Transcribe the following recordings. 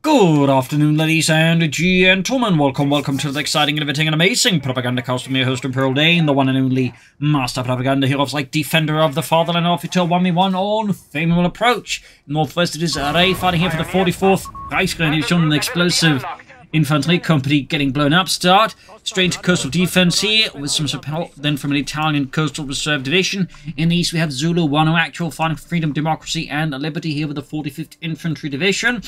Good afternoon, ladies and gentlemen. Welcome to the exciting, innovating, and amazing Propagandacast. I'm your host, Imperial Dane, the one and only master propaganda heroes like Defender of the Fatherland, Officer 1v1 on Faymonville Approach. Northwest, it is Ray fighting here for the 44th Division, an explosive Infantry company getting blown up. Start straight into coastal defense here with some support then from an Italian coastal reserve division. In the east, we have Zulu 1 actual fighting for freedom, democracy, and liberty here with the 45th Infantry Division.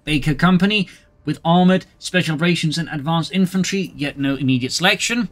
Baker Company with armoured, special operations and advanced infantry, yet no immediate selection.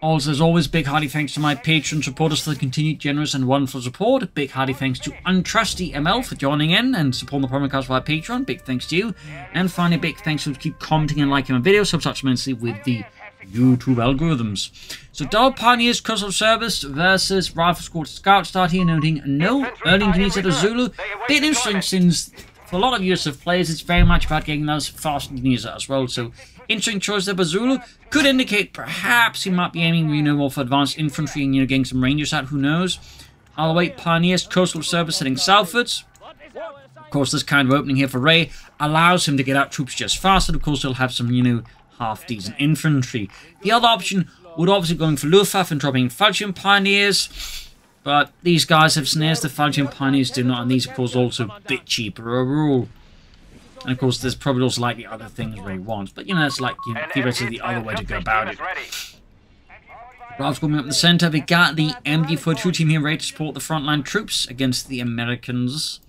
Also, as always, big hearty thanks to my Patreon supporters for the continued generous and wonderful support. Big hearty thanks to Untrusty ML for joining in and supporting the Propagandacast via Patreon. Big thanks to you. And finally, big thanks to keep commenting and liking my videos. Helps out immensely with the YouTube algorithms. So, Dog Pioneers Coastal Service versus Rifle Squad Scout start here, noting no early units at Zulu. Bit interesting since for a lot of USF players, it's very much about getting those fast engineers as well. So, interesting choice there, but Zulu could indicate perhaps he might be aiming, more for advanced infantry and, getting some rangers out, who knows. I'll wait Pioneers Coastal Service heading southwards. Of course, this kind of opening here for Ray allows him to get out troops just faster. Of course, he'll have some, half-decent infantry. The other option would obviously going for Luftwaffe and dropping Falchion Pioneers. But these guys have snares, the Falchion Pioneers do not, and these, of course, also a bit cheaper overall. And, of course, there's probably also likely other things Ray wants. But, that's like, theoretically the other way to go about it. Ralph's going up the centre. We got the MD42 team here ready to support the frontline troops against the Americans.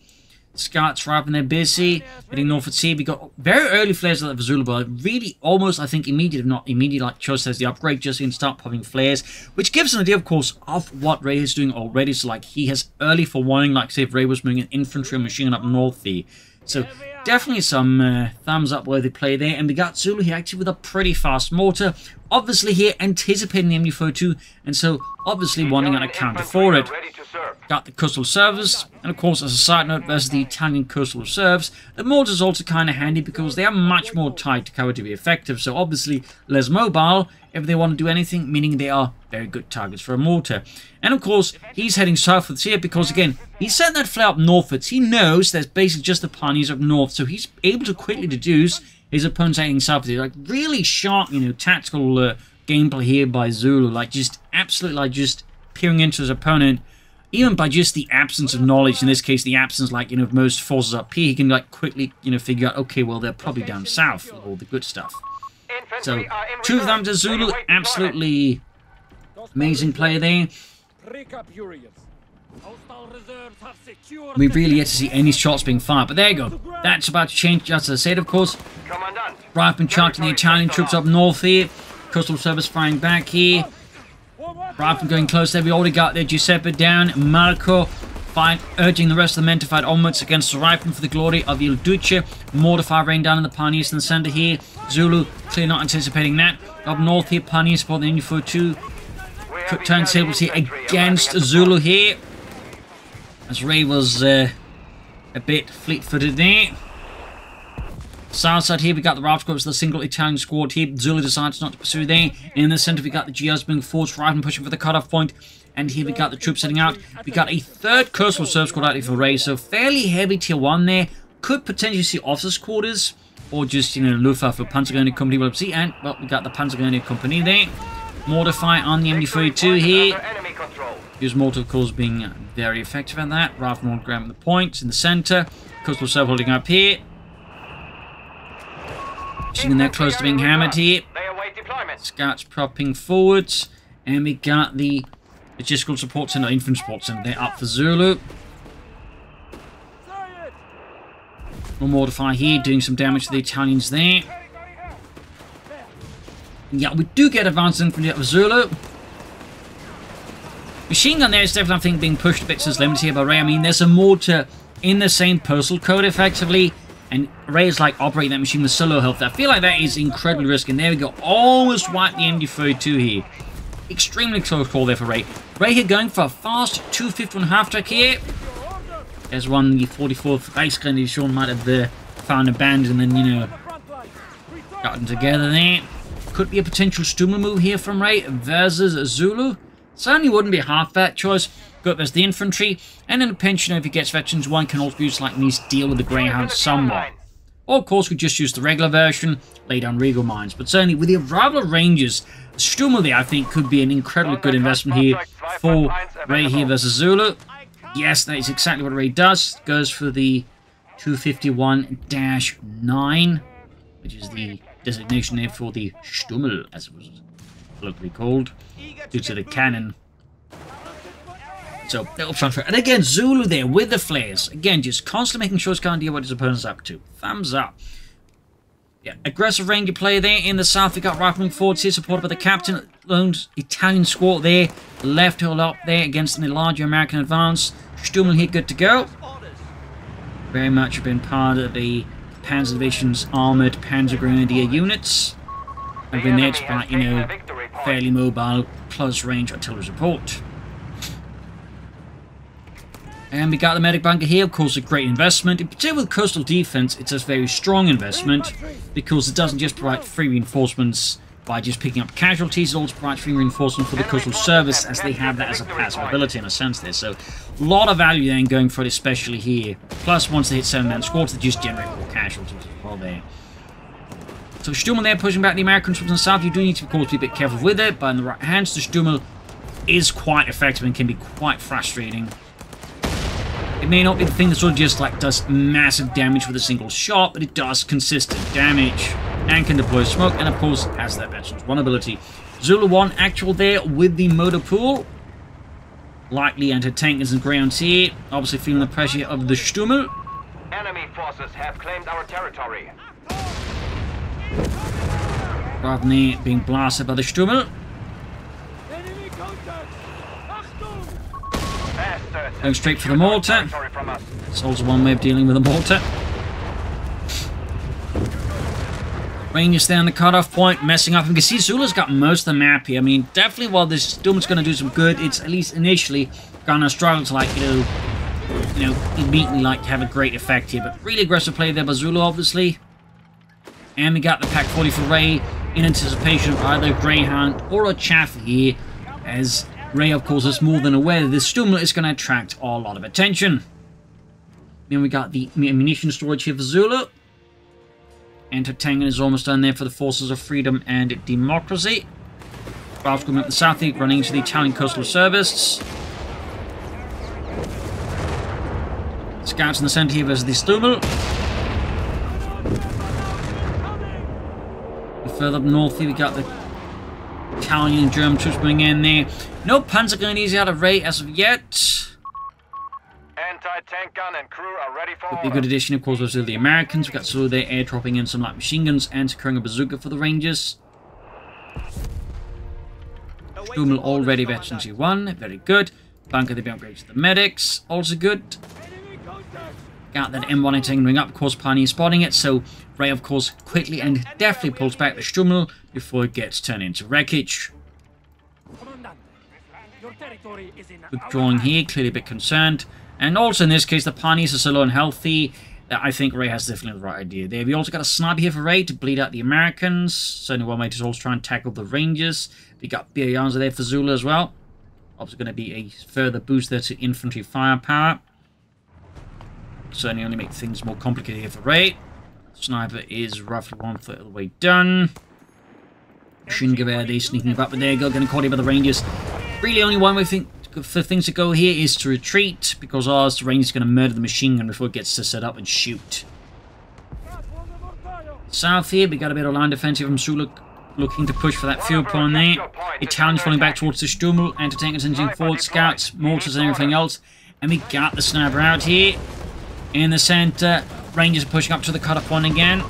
Scouts are up and they're busy. Heading northwards here. We got very early flares of the Zulu, but really almost, I think, immediate, if not immediate, like chose as the upgrade, just so you can start popping flares, which gives an idea, of course, of what Ray is doing already. So, like, he has early for warning, like, say, if Ray was moving an infantry or machine gun up north here. So, definitely some thumbs up worthy play there. And we got Zulu here actually with a pretty fast mortar. Obviously here anticipating the MD42, and so obviously wanting a counter for it. Got the Coastal Service, and of course, as a side note, versus the Italian Coastal Reserves, the mortar is also kind of handy because they are much more tight to cover to be effective. So obviously less mobile if they want to do anything, meaning they are very good targets for a mortar. And of course, he's heading southwards here because, again, he set that flare up northwards. He knows there's basically just the Pioneers up north, so he's able to quickly deduce his opponent's heading southwards. Like, really sharp, tactical gameplay here by Zulu. Like, just absolutely, like, just peering into his opponent, even by just the absence of knowledge. In this case, the absence, like, of most forces up here, he can, like, quickly, figure out, okay, well, they're probably down south, all the good stuff. So, two of them to Zulu, absolutely amazing play there. We've really yet to see any shots being fired, but there you go. That's about to change, just as I said, of course. Rifleman charging the Italian troops up north here. Coastal Service firing back here. Rifleman going close there. We already got there. Giuseppe down. Marco urging the rest of the men to fight onwards against the Rifleman for the glory of Il Duce. Mortar fire rain down in the Pioneers in the center here. Zulu clearly not anticipating that. Up north here, Pioneers support the Info2. Quick turntables here against Zulu here. As Ray was a bit fleet-footed there. South side here, we got the Ralph Squad, the single Italian squad here. Zulu decides not to pursue there. In the center, we got the GRs being forced right and pushing for the cutoff point. And here we got the troops heading out. We got a third Coastal Reserve squad out here for Ray. So fairly heavy tier 1 there. Could potentially see officers' quarters. Or just, Luftwaffe for Panzergrenadier Company. We'll see. And, well, we got the Panzergrenadier Company there. Mortar fire on the MD42 here. Use mortar, of course, being very effective at that. Rifleman grabbing the points in the center. Coastal Reserve holding up here. Machine there close to being hammered here. Scouts propping forwards. And we got the logistical support center, infantry support center. They're up for Zulu. More mortar fire here, doing some damage to the Italians there. Yeah, we do get advanced infantry up for Zulu. Machine gun there is definitely, I think, being pushed a bit to its limits here by Ray. I mean, there's a mortar in the same postal code, effectively. And Ray is, like, operating that machine with solo health. I feel like that is incredibly risky. And there we go. Almost wiped the MD42 here. Extremely close call there for Ray. Ray here going for a fast 251.5 track here. There's one the 44th Reichsgrenadier Division might have found abandoned and then, gotten together there. Could be a potential Stumler move here from Ray versus Zulu. Certainly wouldn't be a half bad choice. Go up as the infantry, and then a pensioner, if he gets veterans 1, can also use like these deal with the Greyhounds somewhat. Or of course, we just use the regular version, lay down regal mines. But certainly, with the arrival of Rangers, Stummel there, I think, could be an incredibly good investment here for Ray here versus Zulu. Yes, that is exactly what Ray does. Goes for the 251-9, which is the designation there for the Stummel, as it was locally called, due to the cannon. So, little transfer. And again, Zulu there with the flares. Again, just constantly making sure he's got an idea what his opponent's up to. Thumbs up. Yeah, aggressive Ranger player there. In the south, we got rifleman forwards here, supported by the captain. Lone Italian squad there. Left hill up there against an larger American advance. Stummel here, good to go. Very much been part of the Panzer Division's armoured Panzer Grenadier units. And been there to fight, you know, fairly mobile, close range artillery support. And we got the medic bunker here, of course, a great investment. In particular with coastal defense, it's a very strong investment because it doesn't just provide free reinforcements by just picking up casualties, it also provides free reinforcement for the coastal service as they have that as a passive ability in a sense there. So, a lot of value then going for it, especially here. Plus, once they hit 7-man squads, they just generate more casualties as well there. So, Stummel there pushing back the American troops in the south. You do need to, of course, be a bit careful with it, but in the right hands, the Stummel is quite effective and can be quite frustrating. It may not be the thing that sort of just like does massive damage with a single shot, but it does consistent damage and can deploy smoke, and of course has that veteran's 1 ability. Zulu 1 actual there with the motor pool. Likely anti-tankers and grounds here. Obviously feeling the pressure of the Stummel. Enemy forces have claimed our territory. Rather than being blasted by the Stummel. Going straight for the mortar. It's also one way of dealing with a mortar. Rangers there on the cutoff point, messing up. You can see Zulu's got most of the map here. I mean, definitely while this Stumm's going to do some good, it's at least initially going to struggle to, like, you know, immediately, like, have a great effect here. But really aggressive play there by Zulu, obviously. And we got the Pack 40 for Ray in anticipation of either Greyhound or a Chaff here, as Ray, of course, is more than aware that this Stummel is going to attract a lot of attention. Then we got the ammunition storage here for Zulu. Anti-tank is almost done there for the Forces of Freedom and Democracy. Ralph's coming up the south, running into the Italian Coastal Service. Scouts in the centre here versus the Stummel. And further up north here, we got the Italian and German troops coming in there. No Panzer Grenadiers out of Ray as of yet. Anti-tank gun and crew are ready for Would be a good addition, of course, was the Americans. We've got Zulu there airdropping in some light machine guns and securing a bazooka for the Rangers. Stummel already veterans here 1, very good. Bunker, they've been upgraded to the medics, also good. Got that M1 ring up, of course, Pioneer spotting it, so Ray, of course, quickly and deftly pulls back the Stummel before it gets turned into wreckage. Withdrawing here, clearly a bit concerned. And also in this case, the Pioneers are so low and healthy that I think Ray has definitely the right idea there. We also got a sniper here for Ray to bleed out the Americans. Certainly one way to also try and tackle the Rangers. We got BARs there for Zulu as well. Obviously going to be a further boost there to infantry firepower. Certainly only make things more complicated here for Ray. Sniper is roughly 1/3 of the way done. Machine Gewehr there sneaking about, but there you go, getting caught here by the Rangers. Really only one way for things to go here is to retreat, because otherwise the Rangers are going to murder the machine gun before it gets to set up and shoot. South here, we got a bit of line defensive from Zulu looking to push for that fuel point there. Italians falling back towards the Stummel, anti-tankers engine forward, scouts, mortars and everything else. And we got the sniper out here. In the centre, Rangers are pushing up to the cutoff point again.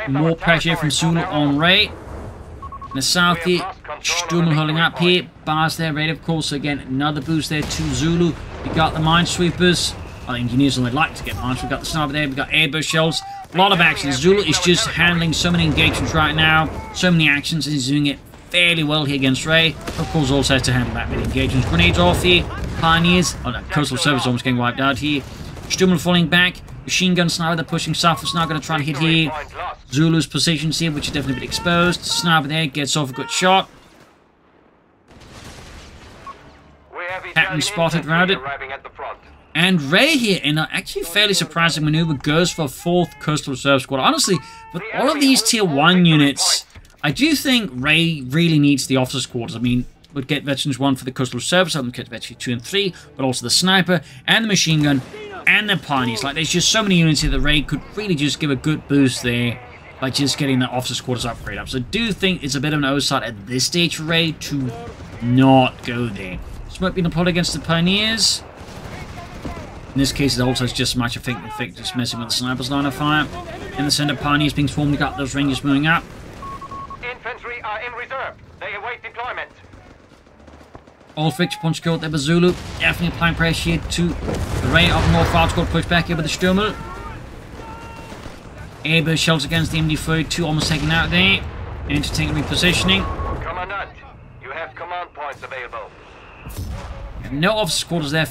More pressure from Zulu on Ray. In the south here, Stummel holding up here. Bars there, ready, of course. Again, another boost there to Zulu. We got the minesweepers. I think engineers would like to get mines. We've got the sniper there. We've got airburst shells. A lot of action. Zulu is just handling so many engagements right now. So many actions. And he's doing it fairly well here against Ray. Of course, also has to handle that many engagements. Grenades off here. Pioneers. Oh, no, Coastal Service almost getting wiped out here. Stummel falling back. Machine gun sniper, they're pushing south. It's not going to try and hit here. Zulu's positions here, which is definitely a bit exposed. Sniper there gets off a good shot. We have Captain spotted, routed. Arriving at the front. And Ray here, in an actually fairly surprising maneuver, goes for 4th Coastal Reserve Squad. Honestly, with all of these Tier 1 units, I do think Ray really needs the officers' quarters. I mean, would get Veterans 1 for the Coastal Reserve, so get Veterans 2 and 3, but also the Sniper, and the Machine Gun, and the Pioneers. Like, there's just so many units here that Ray could really just give a good boost there by just getting the officers' quarters upgrade up. So I do think it's a bit of an oversight at this stage for Ray to not go there. Smoke being deployed against the Pioneers. In this case, it also is just much of think just messing with the Sniper's line of fire. In the center, Pioneers being swarmed, you got those Rangers moving up. Infantry are in reserve. They await deployment. All fixed punch killed there by Zulu. Definitely applying pressure here to the Ray of North Wild Squad. Push back here with the Sturmel. Airburst shells against the MD-42, almost taken out there. Into taking repositioning. Commandant, you have command points available. No officer quarters there.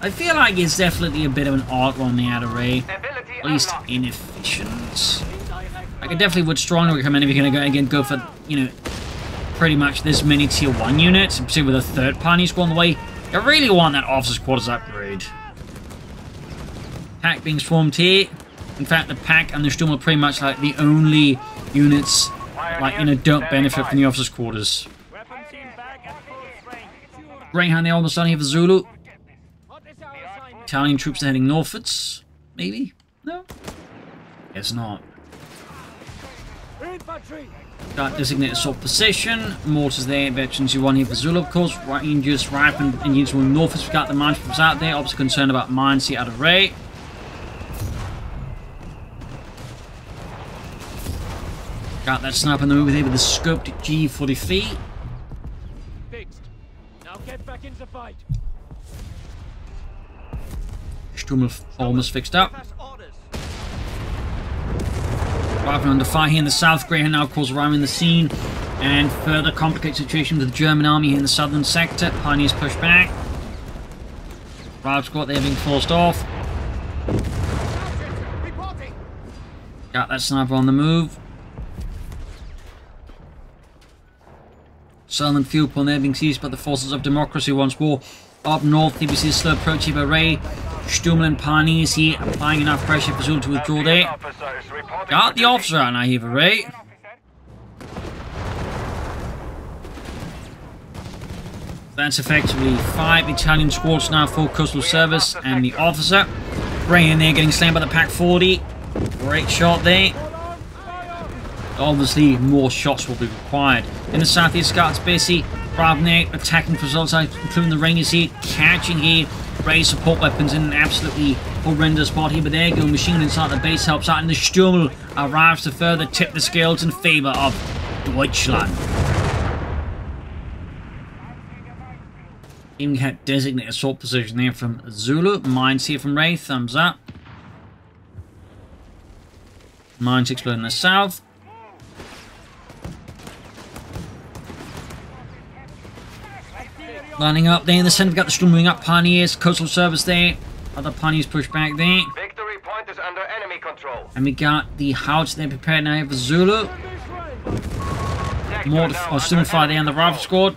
I feel like it's definitely a bit of an odd one there out of Ray. At least inefficient. Like, I definitely would strongly recommend if you're going to go for, you know, pretty much this many Tier 1 units, particularly with a 3rd Pioneer squad on the way. You really want that officer's quarters upgrade. Pack being swarmed here. In fact, the Pack and the Sturm are pretty much like the only units, like, you know, don't benefit from the officer's quarters. Greyhound there almost done here for Zulu. Italian troops are heading northwards. Maybe? No? Guess not. Got designated assault position. Mortars there. Veterans you want here for Zulu, of course. Rangers, Ripen, and units moving northwards. We've got the mine troops out there. Obviously concerned about mines here out of Ray. Got that sniper on the move there with the scoped G43. Fixed. Now get back into the fight. Sturm almost fixed up. Arriving under fire here in the south. Greyhound now, of course, arriving in the scene. And further complicate situation with the German army here in the southern sector. Pioneers push back. Wild Squad there being forced off. Got that sniper on the move. Southern field point there being seized by the forces of democracy once more. Up north, you see a slow approach here by Ray. Sturmel and Pioneers here applying enough pressure for Zulu to withdraw there. Got the officer out now here for Ray. That's effectively 5 Italian squads now for coastal service and the officer. Ray in there getting slammed by the Pack 40. Great shot there. Obviously, more shots will be required. In the southeast, Scots busy. Ravnik attacking for results, including the Rangers here, catching here. Ray support weapons in an absolutely horrendous spot here, but there you go. Machine gun inside the base helps out, and the Sturmel arrives to further tip the scales in favour of Deutschland. Even had designated assault position there from Zulu. Mines here from Ray, thumbs up. Mines exploding in the south. Lining up there in the centre, we've got the Sturm moving up. Pioneers, coastal service there. Other Pioneers push back there. Victory point is under enemy control. And we got the Howitzer there prepared now for Zulu. More Sturm fire there on the Rifle Squad.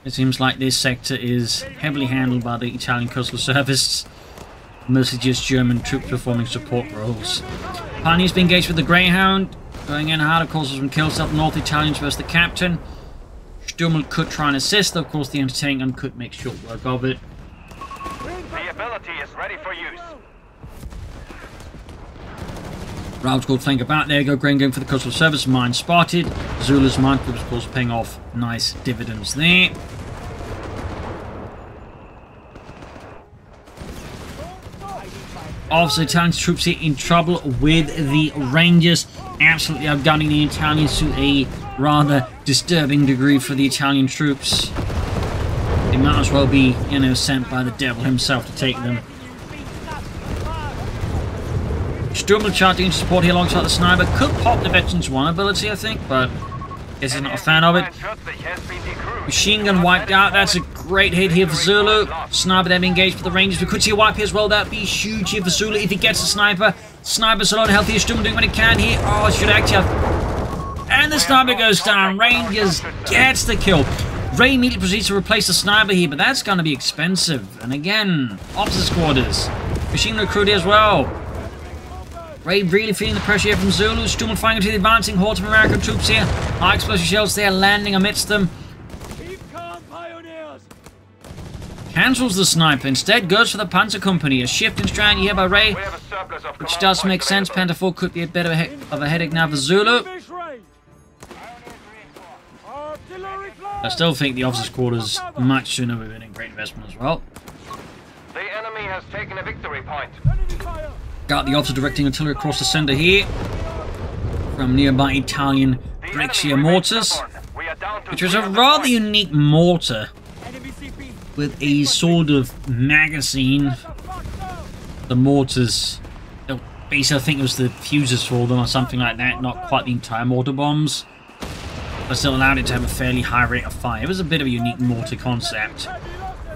It seems like this sector is heavily handled by the Italian coastal service. Mostly just German troops performing support roles. Pioneers being engaged with the Greyhound. Going in hard, of course, as from kills up North Italians versus the captain. Sturmel could try and assist, though, of course, the anti-tank gun could make short work of it. The ability is ready for use. Route Squad flank about. There you go, Green going for the coastal service. Mine spotted. Zulu's mine group, of course, paying off nice dividends there. Obviously, Italian troops here in trouble with the Rangers. Absolutely outgunning the Italians to a rather disturbing degree for the Italian troops. They might as well be, you know, sent by the devil himself to take them. Sturmel charging into support here alongside the sniper. Could pop the Veterans 1 ability, I think, but guess he's not a fan of it. Machine gun wiped out. That's a great hit here for Zulu. Sniper there being engaged for the Rangers. We could see a wipe here as well. That'd be huge here for Zulu if he gets a sniper. Sniper's alone healthy. Sturmel doing what he can here. Oh, should actually have And the sniper goes down. Rangers gets the kill. Ray immediately proceeds to replace the sniper here, but that's going to be expensive. And again, officers' quarters. Machine recruit as well. Ray really feeling the pressure here from Zulu. Sturm firing into the advancing horde of American troops here. High explosive shells there landing amidst them. Cancels the sniper, instead goes for the Panzer Company. A shift in strategy here by Ray, which does make sense. Panther 4 could be a bit of a headache now for Zulu. I still think the officers' quarters much sooner would have been a great investment as well. The enemy has taken a victory point. Got the officer directing artillery across the center here from nearby Italian Brixia mortars, which was a rather unique mortar with a sort of magazine. The mortars, basically I think it was the fuses for them or something like that, not quite the entire mortar bombs, but still allowed it to have a fairly high rate of fire. It was a bit of a unique mortar concept.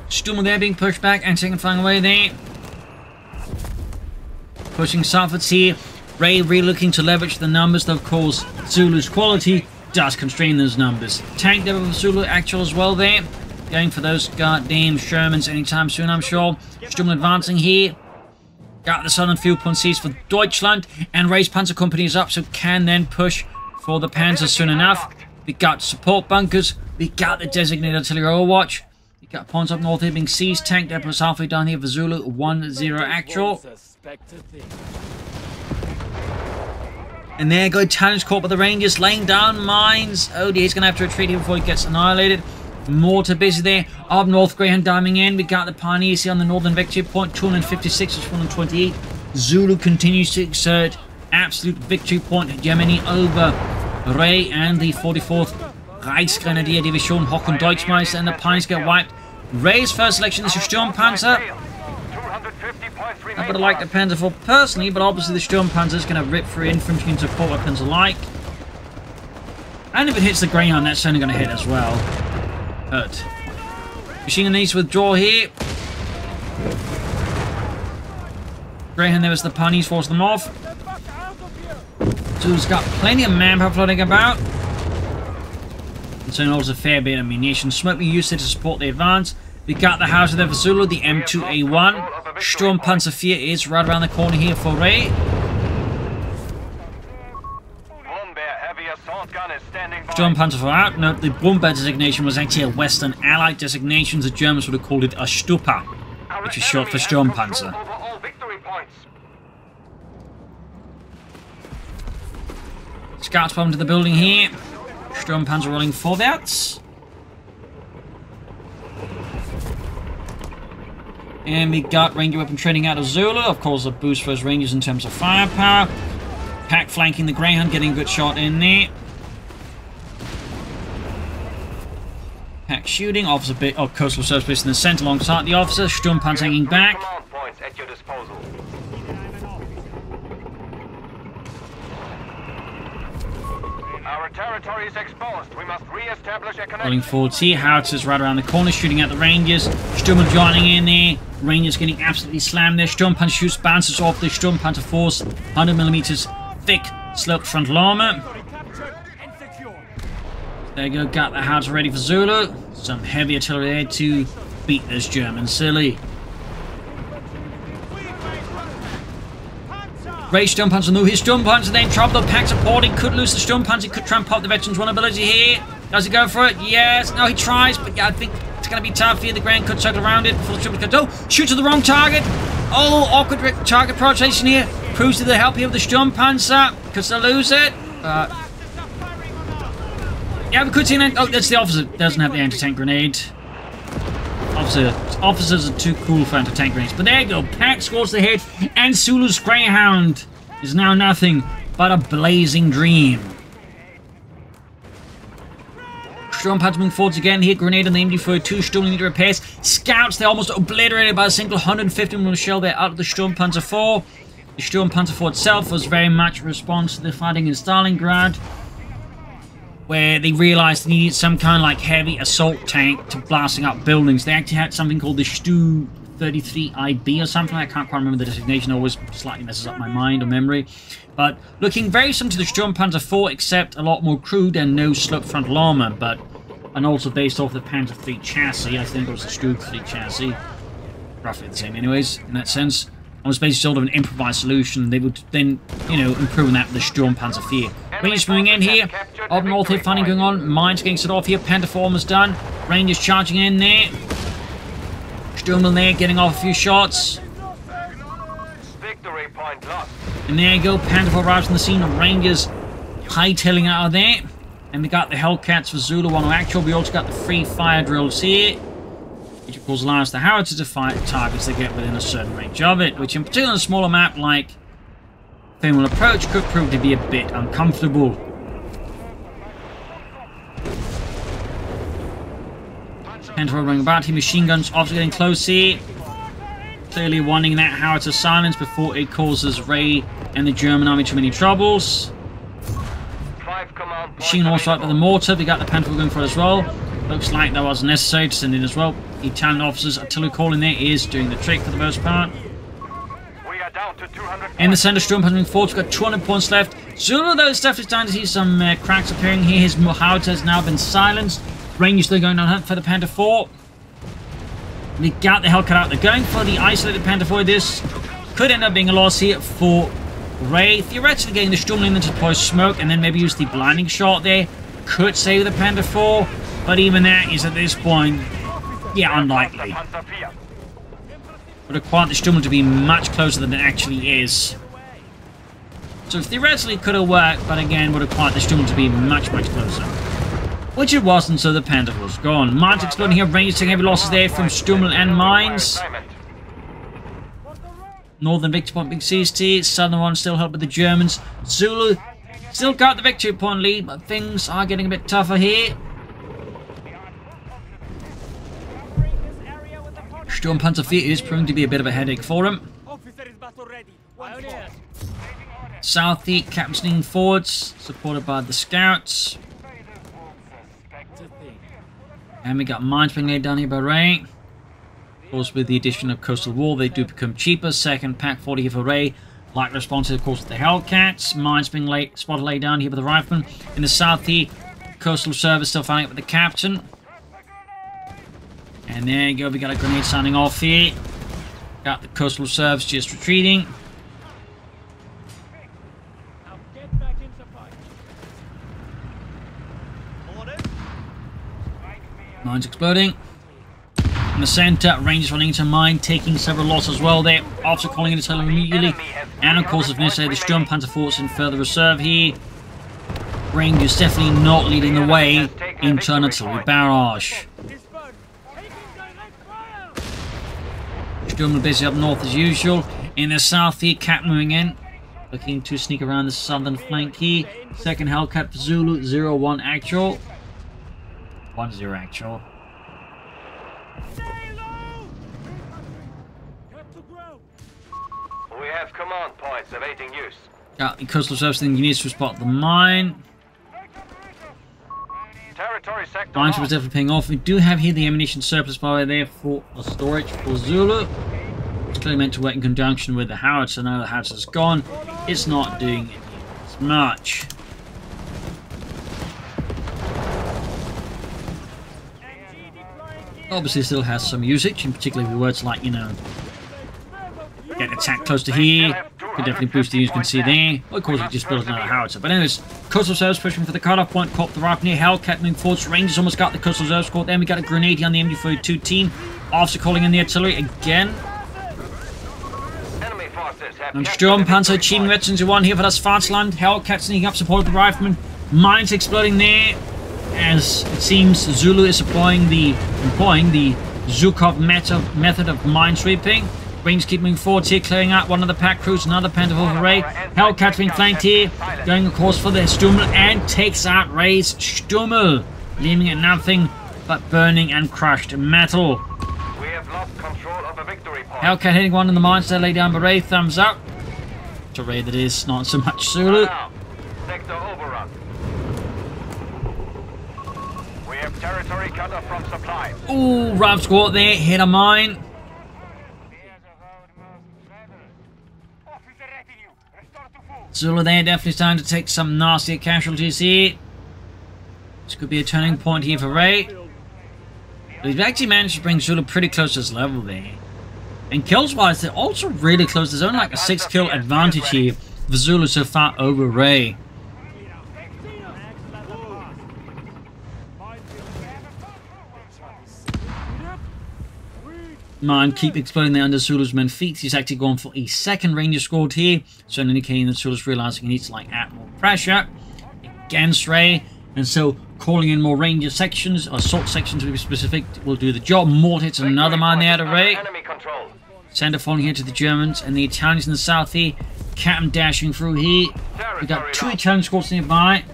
Sturm there being pushed back and taken flying away there. Pushing southwards here. Ray really looking to leverage the numbers, though of course Zulu's quality does constrain those numbers. Tank there with Zulu actual as well there. Going for those goddamn Shermans anytime soon, I'm sure. Sturm advancing here. Got the southern field point seized for Deutschland. And Ray's Panzer Company is up, so can then push for the Panzers soon enough. We got support bunkers. We got the designated artillery overwatch. We got points up north here being seized. Tank depots halfway down here for Zulu. 1-0 actual. And there go Italians caught by the Rangers, laying down mines. Oh dear, he's going to have to retreat here before he gets annihilated. Mortar busy there. Up north, Greyhound diming in. We got the Pioneers here on the northern victory point. 256 to 228. Zulu continues to exert absolute victory point hegemony over Ray and the 44th Reichsgrenadier Division Hocken Deutschmeister, and the Pioneers get wiped. Ray's first selection is the Sturmpanzer. I would have liked the Panzer IV personally, but obviously the Sturmpanzer is going to rip through infantry and support weapons alike. And if it hits the Greyhound, that's only going to hit as well. But machine gun needs to withdraw here. Greyhound there was the Pioneers, force them off. Zulu's got plenty of manpower floating about. And so knows a fair bit of ammunition. Smoke being used here to support the advance. We got the Hauser there for Zulu, the M2A1. Sturmpanzer 4 is right around the corner here for Ray. Sturmpanzer 4 out. No, the Brummbär designation was actually a Western Allied designation. The Germans would have called it a Stupa, which is short for Sturmpanzer. Scouts bomb to the building here. Sturmpanzer rolling forwards. And we got Ranger weapon training out of Zulu. Of course, a boost for his Rangers in terms of firepower. Pack flanking the Greyhound, getting a good shot in there. Pack shooting. Officer bit of coastal service base in the center alongside the officer. Sturmpanzer hanging back. Our territory is exposed. We must re-establish a connection. Rolling forwards here. Howitzers right around the corner, shooting at the Rangers. Sturm joining in there. Rangers getting absolutely slammed there. Sturmpanzer shoots, bounces off the Sturmpanzer force. 100mm thick sloped frontal armor. There you go. Got the Howitzer ready for Zulu. Some heavy artillery there to beat this German silly. Ray Sturmpanzer knew his Sturmpanzer then trouble. Pack supporting, could lose the Sturmpanzer, could try and pop the veteran's vulnerability here. Does he go for it? Yes. No, he tries, but yeah, I think it's going to be tough here. The Grand could circle around it before the Sturmpanzer goes. Oh, shoots at the wrong target. Oh, awkward target rotation here. Proves to the help here of the Sturmpanzer. Could still lose it. Yeah, we could see an... Oh, that's the officer. Doesn't have the anti-tank grenade. Officers are too cool for anti-tank grenades. But there you go. Pack scores the hit. And Zulu's Greyhound is now nothing but a blazing dream. Sturmpanzer moving forwards again here. Grenade on the MD-42. Sturm need repairs. Scouts, they're almost obliterated by a single 150mm shell there out of the Sturmpanzer 4. The Sturmpanzer 4 itself was very much a response to the fighting in Stalingrad, where they realized they needed some kind of like heavy assault tank to blasting up buildings. They actually had something called the Stu-30 33IB or something. I can't quite remember the designation. It always slightly messes up my mind or memory. But looking very similar to the Sturmpanzer IV, except a lot more crude and no sloped frontal armor. And also based off the Panzer III chassis. I think it was the Stuka 3 chassis. Roughly the same anyways, in that sense. It was basically sort of an improvised solution. They would then, you know, improve that with the Sturmpanzer IV. Rangers moving in here. Up north here, fighting going on. Mines getting set off here. Panther IV almost done. Rangers charging in there. Sturmel there, getting off a few shots. Victory point lost. And there you go, Panther IV arrives on the scene. Rangers hightailing out of there. And we got the Hellcats for Zulu 1 actual. We also got the free fire drills here, which of course allows the howitzer to fire targets that get within a certain range of it, which in particular on a smaller map like Faymonville Approach could prove to be a bit uncomfortable. Panther running about here, machine guns obviously getting close here. Clearly wanting that howitzer silence before it causes Ray and the German army too many troubles. Machine also out with the mortar, we got the Panther going for it as well. Looks like that was necessary to send in as well. The Italian officers' artillery call in there is doing the trick for the most part. We are down to 200 In the center, Sturmpanzer IV, we've got 200 points left. Zulu, though, is definitely starting to see some cracks appearing here. His howitzer has now been silenced. Rangers still going on hunt for the Panther IV. We got the Hellcat out. They're going for the isolated Panther IV. This could end up being a loss here for Ray. Theoretically, getting the Sturmling in to deploy smoke and then maybe use the blinding shot there could save the Panther IV. But even that is at this point, yeah, unlikely. Would require the Sturmling to be much closer than it actually is. So theoretically it could have worked, but again would require the Sturmling to be much closer. Which it wasn't, so the Panther was gone. Mines exploding here, Rangers taking heavy losses there from Sturmel and Mines. Northern victory point being seized here. Southern one still held by the Germans. Zulu still got the victory point lead, but things are getting a bit tougher here. Sturmpanzer IV is proving to be a bit of a headache for him. South here, captaining forwards, supported by the scouts. And we got mines being laid down here by Ray. Of course, with the addition of Coastal Wall, they do become cheaper. Second pack 40 here for Ray. Like responsive, of course, with the Hellcats. Mines being spotted laid down here by the Riflemen. In the south here, Coastal Service still fighting up with the Captain. And there you go, we got a grenade sounding off here. Got the Coastal Service just retreating. Mines exploding. In the center, Rangers running into mine, taking several losses as well there. After calling in the tail immediately. And of course, if necessary, the Sturmpanzer force in further reserve here. Rangers definitely not leading the way into an artillery barrage. Sturmel busy up north as usual. In the south here, Cat moving in. Looking to sneak around the southern flank here. Second Hellcat for Zulu, 0-1 actual. 1-0 actual. We have command points awaiting use. Got the Coastal Service engineers to spot the mine. Territory sector. Mines was definitely paying off. We do have here the ammunition surplus by there for storage for Zulu. It's clearly meant to work in conjunction with the howitzer. Now the howitzer's gone, it's not doing as much. Obviously still has some usage, in particular with words like, you know, get attacked close to here. Could definitely boost the use, you can see there. Well, of course, we just built another howitzer. But anyways, Coastal Reserves pushing for the cutoff point. Caught the right near Hellcat moving forwards. Rangers almost got the Coastal Reserves caught. Then we got a grenade on the MG42 team. After calling in the artillery again. And Sturmpanzer achieving veterans 1 here for das Vaterland. Hellcat sneaking up, supported the Riflemen. Mines exploding there. As it seems, Zulu is employing the Zhukov method of mine sweeping. Rangers keep moving forward here, clearing out one of the pack crews, another Panther IV Ray. Hellcat being flanked here, going of course for the Stummel and takes out Ray's Stummel, leaving it nothing but burning and crushed metal. We have lost control of the victory point. Hellcat hitting one in the mines there, lay down by Ray, thumbs up. To Ray that is, not so much Zulu. Sector overrun. We have territory cut off from supply. Ooh, Rav squad there, hit a mine. Zulu there definitely starting to take some nastier casualties here. This could be a turning point here for Ray. But he's actually managed to bring Zulu pretty close to his level there. And kills-wise, they're also really close. There's only like a 6-kill advantage here for Zulu so far over Ray. Mine keep exploding there under Zulu's men feet. He's actually going for a second Ranger squad here. So indicating that Zulu's realizing he needs to like add more pressure against Ray. And so calling in more Ranger sections, or assault sections to be specific, will do the job. Mort hits another mine there to Ray. Center falling here to the Germans. And the Italians in the south here. Captain dashing through here. We got 2 Italian squads nearby.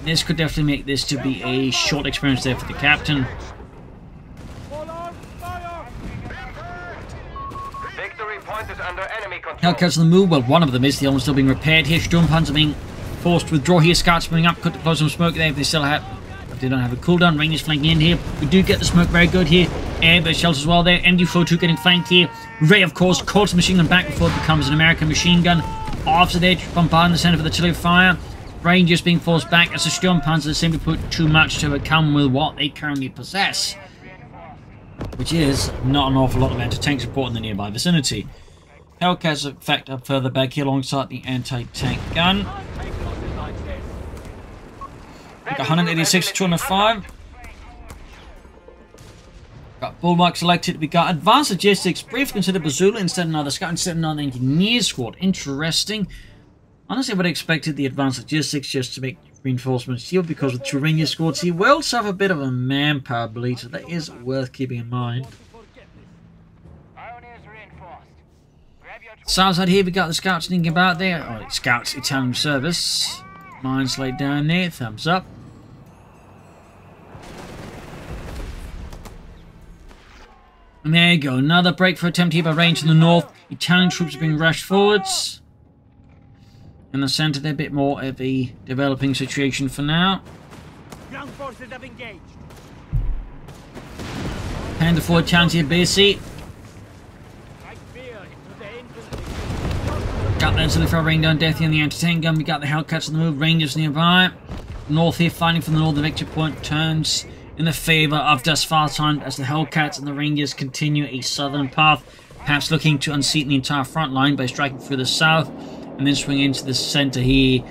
This could definitely make this to be a short experience there for the captain. Hellcats on the move, well, one of them is. The other one's still being repaired here. Sturmpanzer are being forced to withdraw here. Scouts moving up, cut to close some smoke there if they still have. If they don't have a cooldown, Rangers flanking in here. We do get the smoke very good here. Airbase shells as well there. MD-42 getting flanked here. Ray, of course, calls the machine gun back before it becomes an American machine gun. After they bombarding the center for the artillery fire. Rangers being forced back as the Sturmpanzer seem to put too much to account with what they currently possess, which is not an awful lot of anti-tank support in the nearby vicinity. Hellcats effect up further back here alongside the anti-tank gun. We got 186 to 205. Got Bulwark selected. We got Advanced Logistics, briefly considered Zulu instead of another scout, instead of another engineer squad. Interesting. Honestly, I would have expected the Advanced Logistics just to make reinforcements here, because with 2 Ranger squads, he will suffer a bit of a manpower bleed, so that is worth keeping in mind. South side here, we got the scouts thinking about there. Oh, scouts, Italian service. Mines laid down there, thumbs up. And there you go, another breakthrough attempt here by Range in the north. Italian troops are being rushed forwards. In the center, they're a bit more of a developing situation for now. Ground forces have engaged. Hand the forward chance here, busy. Got that silly fire rain down Deathy and the anti-tank gun. We got the Hellcats on the move, Rangers nearby. North here fighting from the north. The victory point turns in the favor of Das Fartime as the Hellcats and the Rangers continue a southern path, perhaps looking to unseat the entire front line by striking through the south and then swing into the center here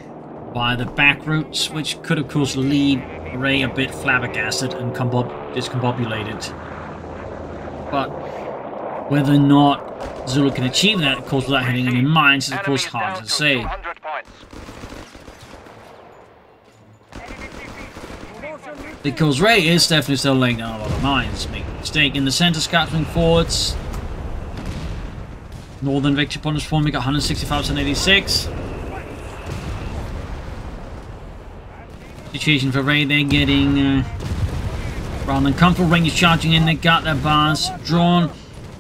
by the back routes, which could of course leave Ray a bit flabbergasted and discombobulated. But whether or not Zulu can achieve that, of course, without hitting any mines, is of course hard to say. Because Ray is definitely still laying down a lot of mines, making a mistake. In the center, scouts moving forwards. Northern victory point is formed. We got 165 and 86. Situation for Ray, they're getting rather uncomfortable. Rangers charging in, they got their bars drawn.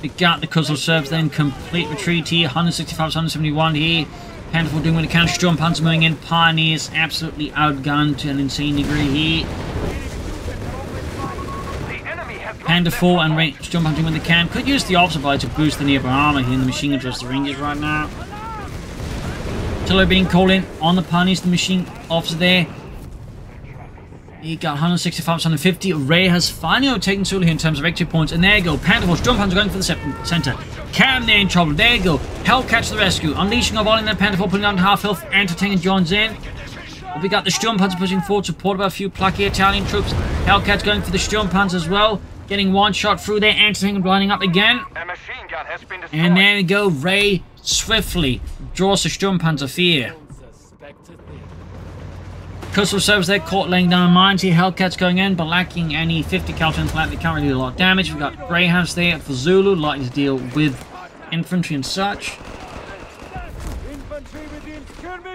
We got the Coastal Serbs then complete retreat here. 165 to 171 here. Handful doing with the counter. Sturmpanzer moving in. Pioneers absolutely outgunned to an insane degree here. Panda 4 and Sturmpanzer doing with the can. Could use the opposite by to boost the nearby armor here in the machine gun towards the Rangers right now. Artillery being called in on the Pioneers, the machine officer there. He got 165 to 150. Ray has finally overtaken Zulu here in terms of victory points. And there you go. Panther Force, Sturmpanzer going for the center. Cam there in trouble. There you go. Hellcats to the rescue. Unleashing a volley in there. Panther Force putting down half health. Anti-tank joins in. But we got the Sturmpanzer pushing forward, supported by a few plucky Italian troops. Hellcats going for the Sturmpanzer as well. Getting one shot through there. Anti-tank lining up again. And there we go. Ray swiftly draws the Sturmpanzer fear. Coastal Service there caught laying down mines here. Hellcats going in, but lacking any 50 cal strength left. They can't really do a lot of damage. We've got Greyhounds there for Zulu, likely to deal with infantry and such.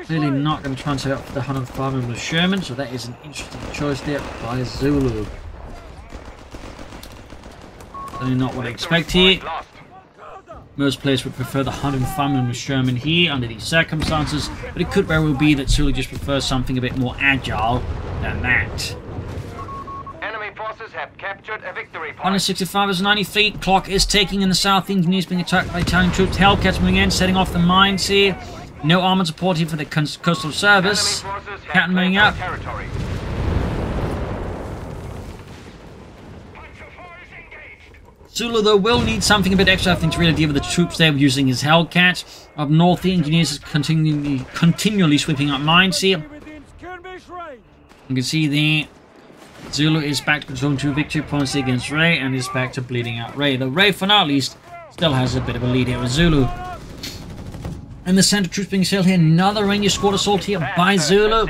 Clearly not going to try and set up for the 105 with Sherman, so that is an interesting choice there by Zulu. Certainly not what I expect here. Most players would prefer the 105 with Sherman here under these circumstances, but it could very well be that Zulu just prefers something a bit more agile than that. Enemy forces have captured a victory point. 165 is 90 feet. Clock is taking in the south. Engineers being attacked by Italian troops. Hellcats moving in, setting off the mines here. No armored support here for the coastal service. Captain moving up. Territory. Zulu, though, will need something a bit extra, I think, to really deal with the troops there using his Hellcat. Up north, the engineers is continually sweeping up mines here. You can see there, Zulu is back to controlling 2 victory points against Ray, and is back to bleeding out Ray. The Ray, for now at least, still has a bit of a lead here with Zulu. In the center, troops being sailed here. Another Ranger squad assault here by Zulu.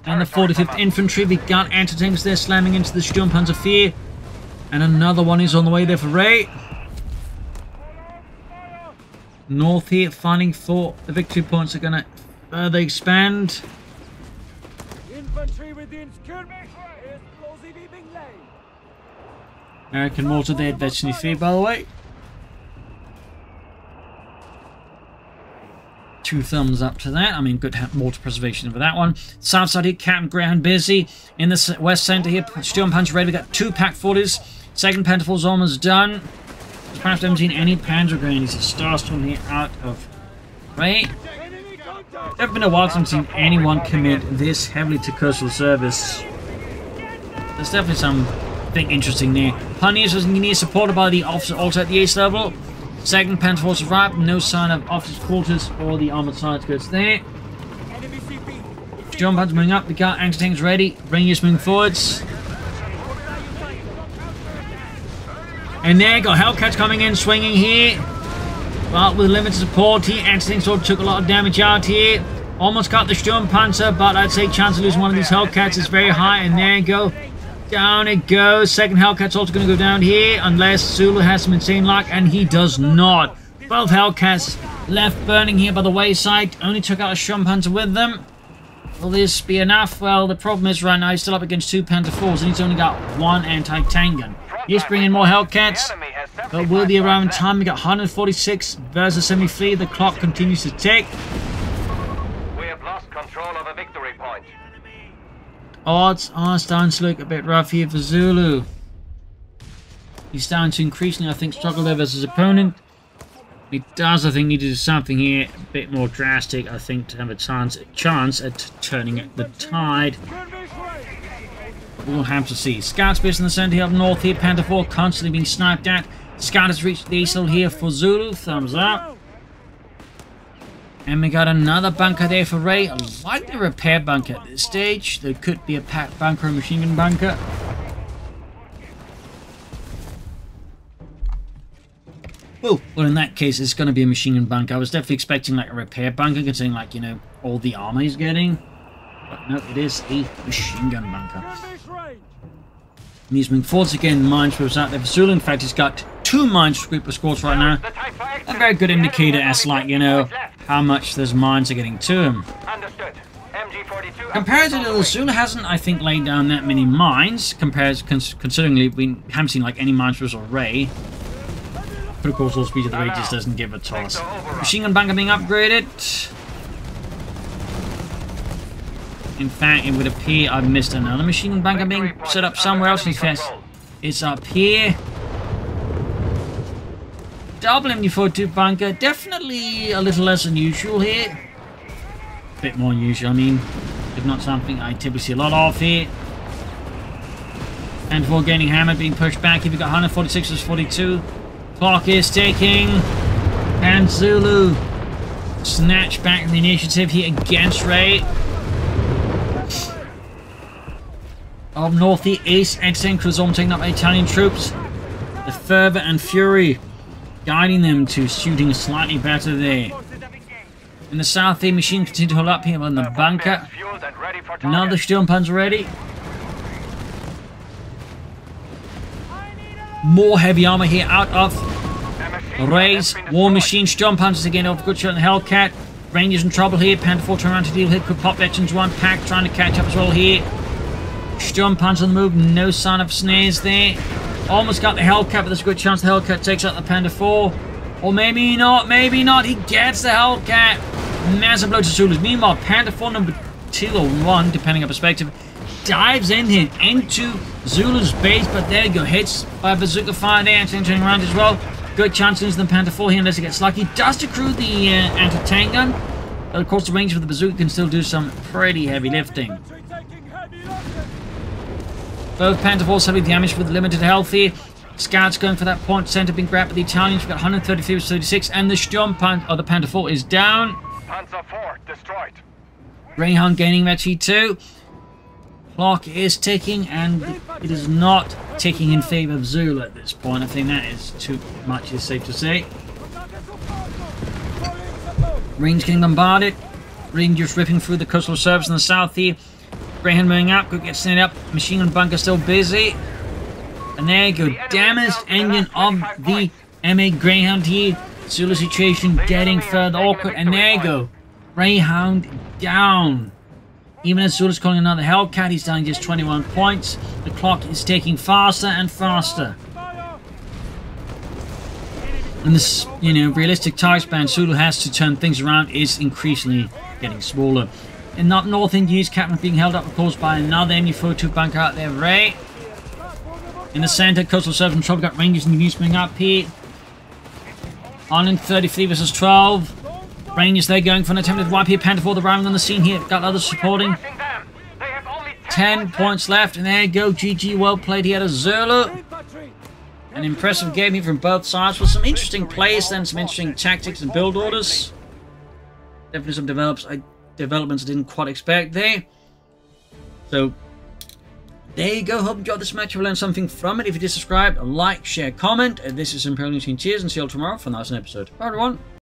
And the 45th Infantry. We got anti-tanks there slamming into the Sturmpanzer 4. And another one is on the way there for Ray. North here, fighting for the victory points are going to further expand. American mortar there, Destiny 3, by the way. 2 thumbs up to that. I mean, good mortar preservation for that one. South side here, Captain Graham busy. In the west center here, Sturmpanzer ready. We got 2 Pack 40s. Second Panther's almost done. Perhaps haven't seen any Panzer Grannies. It's Starstorm here out of Ray. Never been a while since I've seen anyone commit this heavily to coastal service. There's definitely something interesting there. Pioneers was engineer supported by the officer also at the ace level. Second Panther Force arrived, no sign of officers' quarters or the armored side goods there. Sturmpanzer moving up, the car anti-tanks ready, Rangers moving forwards. And there, got Hellcats coming in, swinging here. But with limited support here, anti-tanks sort of took a lot of damage out here. Almost got the Sturmpanzer, but I'd say chance of losing one of these Hellcats is very high. And there you go. Down it goes. Second Hellcat's also going to go down here, unless Zulu has some insane luck, and he does not. Both Hellcats left burning here by the wayside. Only took out a Sturmpanzer with them. Will this be enough? Well, the problem is right now he's still up against 2 Panther 4s, and he's only got 1 anti-tank gun. He's bringing more Hellcats, but will be around time. We got 146 versus 73. The clock continues to tick. We have lost control of a victory point. Odds are starting to look a bit rough here for Zulu. He's starting to increasingly, I think, struggle there versus his opponent. He does, I think, need to do something here a bit more drastic, I think, to have a chance at turning the tide. We'll have to see. Scouts based in the center here up north here. Panther 4 constantly being sniped at. Scout has reached the ace level here for Zulu. Thumbs up. And we got another bunker there for Ray. I like the repair bunker at this stage. There could be a pack bunker or machine gun bunker. Oh, well, in that case, it's going to be a machine gun bunker. I was definitely expecting like a repair bunker, considering like, you know, all the armor he's getting. But no, it is a machine gun bunker. And he's moving forwards again. Minesweepers out there for Zulu. In fact, he's got 2 minesweeper squads right now. A very good indicator as, like, you know, how much those mines are getting to him. Comparatively, the Zulu hasn't, I think, laid down that many mines, considering we haven't seen, like, any minesweepers or Ray. But, of course, all speed of the Ray just doesn't give a toss. Machine gun bunker being upgraded. In fact, it would appear I've missed another machine gun bunker being set up somewhere else. In fact, it's up here. Double MD42 bunker. Definitely a little less unusual here. A bit more unusual, I mean. If not something I typically see a lot of here. And for getting hammered, being pushed back. If you've got 146 versus 42. Clock is ticking. And Zulu snatch back the initiative here against Ray. Up north, the Ace X-Tank Cruzom taking up Italian troops. The Fervor and Fury guiding them to shooting slightly better there. In the south, the machine continue to hold up here in the bunker. Another Sturmpanzer ready. More heavy armor here out of Ray's War Machine. Sturmpanzers again over good shot on the Hellcat. Rangers in trouble here. Panther 4 turn around to deal here. Could pop actions 1 pack trying to catch up as well here. Sturmpanzer on the move, no sign of snares there. Almost got the Hellcat, but there's a good chance the Hellcat takes out the Panther 4. Or maybe not, maybe not. He gets the Hellcat. Massive blow to Zulu's. Meanwhile, Panther 4 number 2 or 1, depending on perspective, dives in here into Zulu's base, but there you go. Hits by a bazooka fire there, turning around as well. Good chance into the Panther 4 here unless he gets lucky. Does decrew the anti-tank gun. But of course the range of the bazooka can still do some pretty heavy lifting. Infantry taking heavy losses. Both Panther Force heavily damaged with limited health here. Scouts going for that point center being grabbed by the Italians. We've got 133 with 36, and the Sturm the Panther 4 is down. Panzer 4 destroyed. Greyhound gaining that T2. Clock is ticking, and it is not ticking in favor of Zulu at this point. I think that is too much, is safe to say. Marines getting bombarded. Rangers ripping through the coastal reserves in the south here. Greyhound moving up, could get sent up. Machine gun bunker still busy. And there you go, damaged engine of the M8 Greyhound here. Zulu situation getting further awkward, and there you go. Greyhound down. Even as Zulu's calling another Hellcat, he's down just 21 points. The clock is ticking faster and faster. And this, realistic time span Zulu has to turn things around is increasingly getting smaller. In up north, India's captain being held up, of course, by another MU-42 bunker out there, Ray. In the center, coastal reserve and trouble, got Rangers and Units moving up here. Ireland 33 versus 12. Rangers, they're going for an attempted wipe here. Panther 4, the round on the scene here. Got others supporting. 10 points left, and there you go. GG, well played here to Zulu. An impressive game here from both sides with some interesting plays and some interesting tactics and build orders. Definitely some developments I didn't quite expect there. So, there you go. Hope you enjoyed this match. You've learned something from it. If you did, subscribe, like, share, comment. This is Imperial News. Cheers, and see you all tomorrow for the next episode. Bye, everyone.